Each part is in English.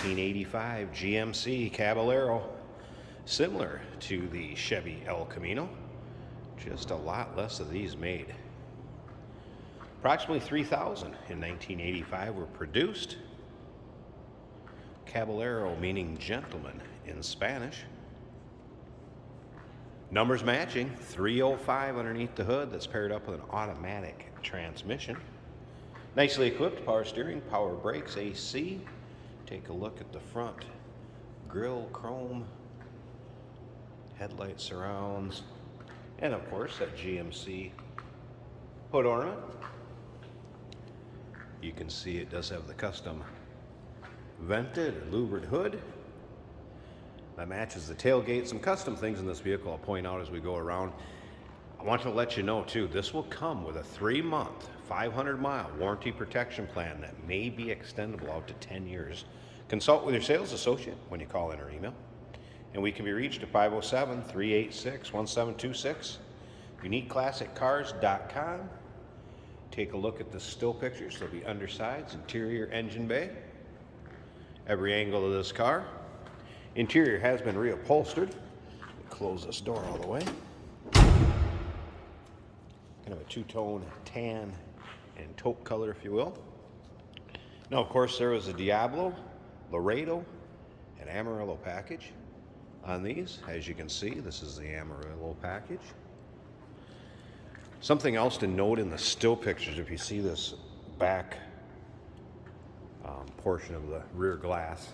1985 GMC Caballero, similar to the Chevy El Camino, just a lot less of these made. Approximately 3,000 in 1985 were produced. Caballero meaning gentleman in Spanish. Numbers matching, 305 underneath the hood that's paired up with an automatic transmission. Nicely equipped, power steering, power brakes, AC. Take a look at the front grille chrome, headlight surrounds, and of course that GMC hood ornament. You can see it does have the custom vented or louvered hood. That matches the tailgate. Some custom things in this vehicle I'll point out as we go around. I want to let you know too, this will come with a 3-month, 500-mile warranty protection plan that may be extendable out to 10 years. Consult with your sales associate when you call in or email. And we can be reached at 507-386-1726. UniqueClassicCars.com. Take a look at the still pictures. There'll be undersides, interior, engine bay. Every angle of this car. Interior has been reupholstered. Close this door all the way. Kind of a two-tone tan and taupe color, if you will. Now, of course, there was a Diablo, Laredo, and Amarillo package on these. As you can see, this is the Amarillo package. Something else to note in the still pictures, if you see this back portion of the rear glass,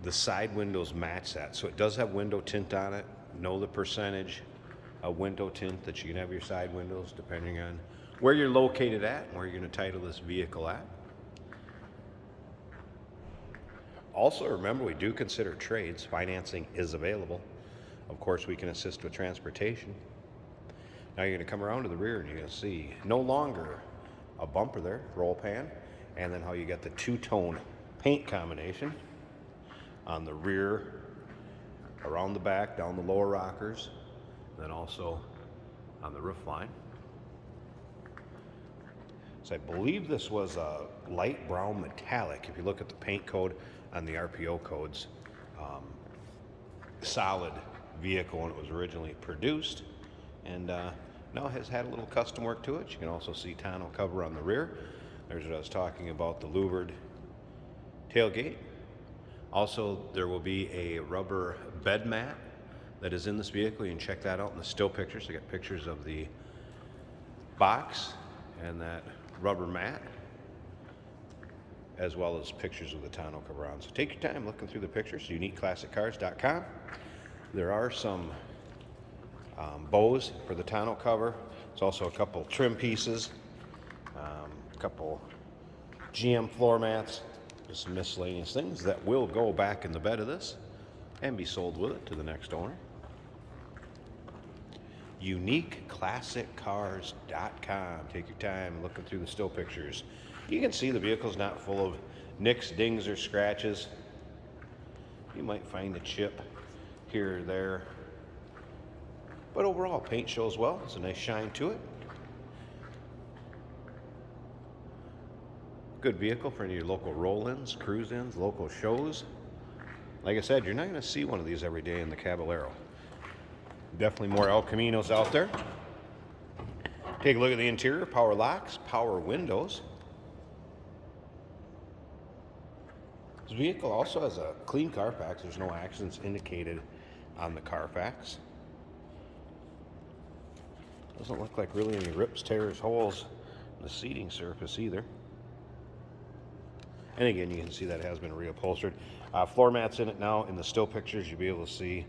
the side windows match that. So it does have window tint on it. Know the percentage of window tint that you can have your side windows depending on where you're located at and where you're going to title this vehicle at. Also, remember, we do consider trades. Financing is available. Of course, we can assist with transportation. Now you're going to come around to the rear and you're going to see no longer a bumper there, roll pan, and then how you got the two-tone paint combination on the rear, around the back, down the lower rockers, and then also on the roof line. So I believe this was a light brown metallic. If you look at the paint code on the RPO codes, solid vehicle when it was originally produced, and now it has had a little custom work to it. You can also see tonneau cover on the rear. There's what I was talking about, the louvered tailgate. Also, there will be a rubber bed mat that is in this vehicle. You can check that out in the still pictures. I got pictures of the box and that rubber mat, as well as pictures of the tonneau cover on. So take your time looking through the pictures. UniqueClassicCars.com. There are some bows for the tonneau cover. There's also a couple trim pieces, a couple GM floor mats, just some miscellaneous things that will go back in the bed of this and be sold with it to the next owner. UniqueClassicCars.com. Take your time looking through the still pictures. You can see the vehicle's not full of nicks, dings, or scratches. You might find a chip here or there, but overall, paint shows well. There's a nice shine to it. Good vehicle for any of your local roll-ins, cruise-ins, local shows. Like I said, you're not going to see one of these every day in the Caballero. Definitely more El Caminos out there. Take a look at the interior. Power locks, power windows. This vehicle also has a clean Carfax. There's no accidents indicated on the Carfax. Doesn't look like really any rips, tears, holes in the seating surface either. And again, you can see that it has been reupholstered. Floor mats in it now. In the still pictures, you'll be able to see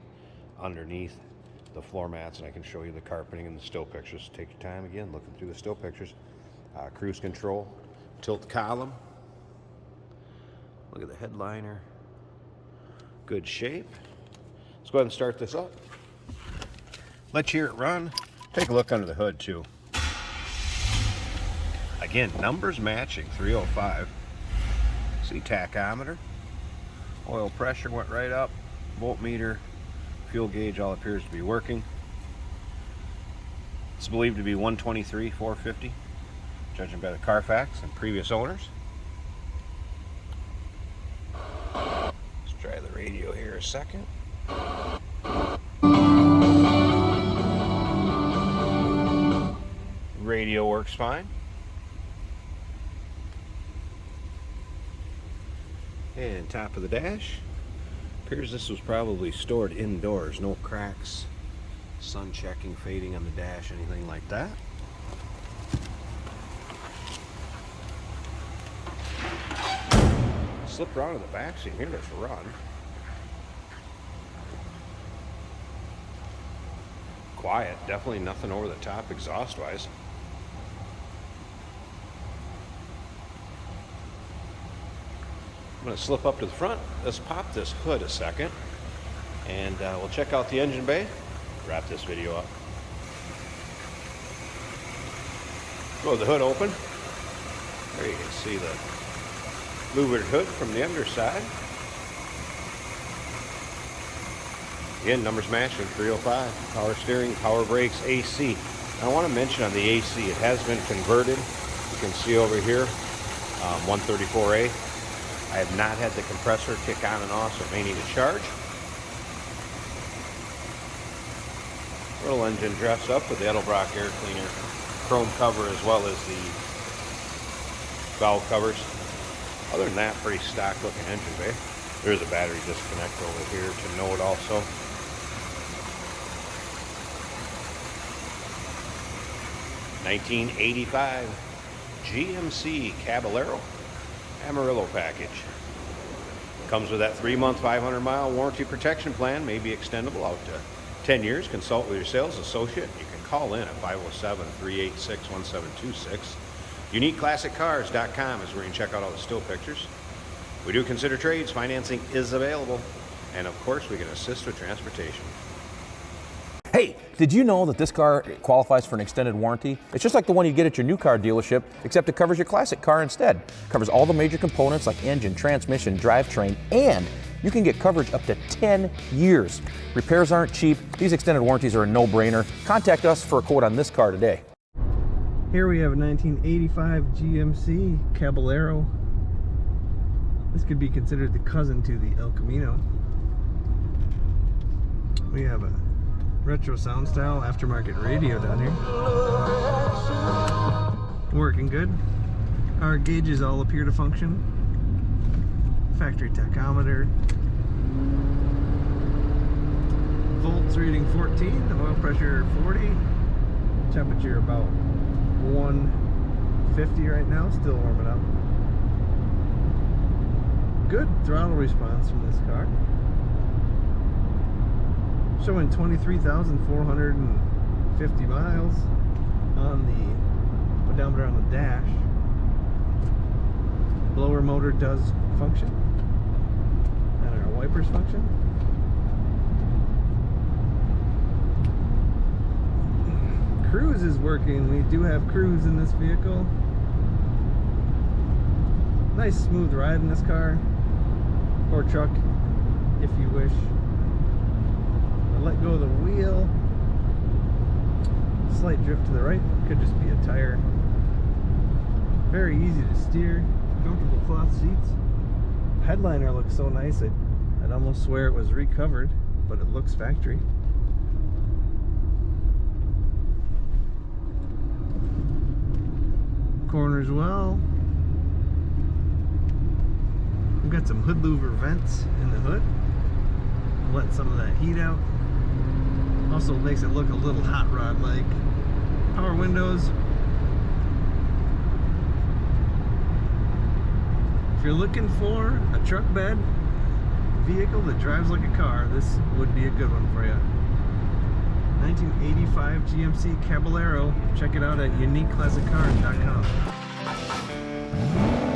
underneath the floor mats, and I can show you the carpeting in the still pictures. Take your time again looking through the still pictures. Cruise control, tilt column. Look at the headliner. Good shape. Let's go ahead and start this up. Let you hear it run. Take a look under the hood too. Again, numbers matching, 305. See tachometer. Oil pressure went right up. Voltmeter, fuel gauge all appears to be working. It's believed to be 123,450, judging by the Carfax and previous owners. radio here a second. Radio works fine. And top of the dash. Appears this was probably stored indoors. No cracks, sun checking, fading on the dash, anything like that. Slip around to the back seat here, let's run. Quiet, definitely nothing over the top exhaust wise. I'm going to slip up to the front. Let's pop this hood a second and we'll check out the engine bay, wrap this video up. Blow the hood open. There you can see the louvered hood from the underside. Again, numbers matching, 305. Power steering, power brakes, AC. Now, I want to mention on the AC, it has been converted. You can see over here, 134A. I have not had the compressor kick on and off, so it may need a charge. Little engine dress up with the Edelbrock air cleaner, chrome cover, as well as the valve covers. Other than that, pretty stock looking engine bay. There's a battery disconnect over here to note also. $1985 GMC Caballero Amarillo package. Comes with that 3-month, 500-mile warranty protection plan, may be extendable out to 10 years. Consult with your sales associate. You can call in at 507-386-1726. UniqueClassicCars.com is where you can check out all the still pictures. We do consider trades. Financing is available. And of course, we can assist with transportation. Hey, did you know that this car qualifies for an extended warranty? It's just like the one you get at your new car dealership, except it covers your classic car instead. It covers all the major components like engine, transmission, drivetrain, and you can get coverage up to 10 years. Repairs aren't cheap. These extended warranties are a no-brainer. Contact us for a quote on this car today. Here we have a 1985 GMC Caballero. This could be considered the cousin to the El Camino. We have a retro sound style aftermarket radio down here. Working good. Our gauges all appear to function. Factory tachometer. Volts reading 14, oil pressure 40. Temperature about 150 right now, still warming up. Good throttle response from this car. Showing 23,450 miles on the odometer on the dash. Blower motor does function, and our wipers function. Cruise is working. We do have cruise in this vehicle. Nice smooth ride in this car, or truck if you wish. Let go of the wheel. Slight drift to the right, could just be a tire. Very easy to steer. Comfortable cloth seats. Headliner looks so nice, I'd almost swear it was recovered, but it looks factory. Corners well. We've got some hood louver vents in the hood. Let some of that heat out. Also makes it look a little hot rod like. Power windows. If you're looking for a truck bed vehicle that drives like a car, this would be a good one for you. 1985 GMC Caballero. Check it out at UniqueClassicCars.com.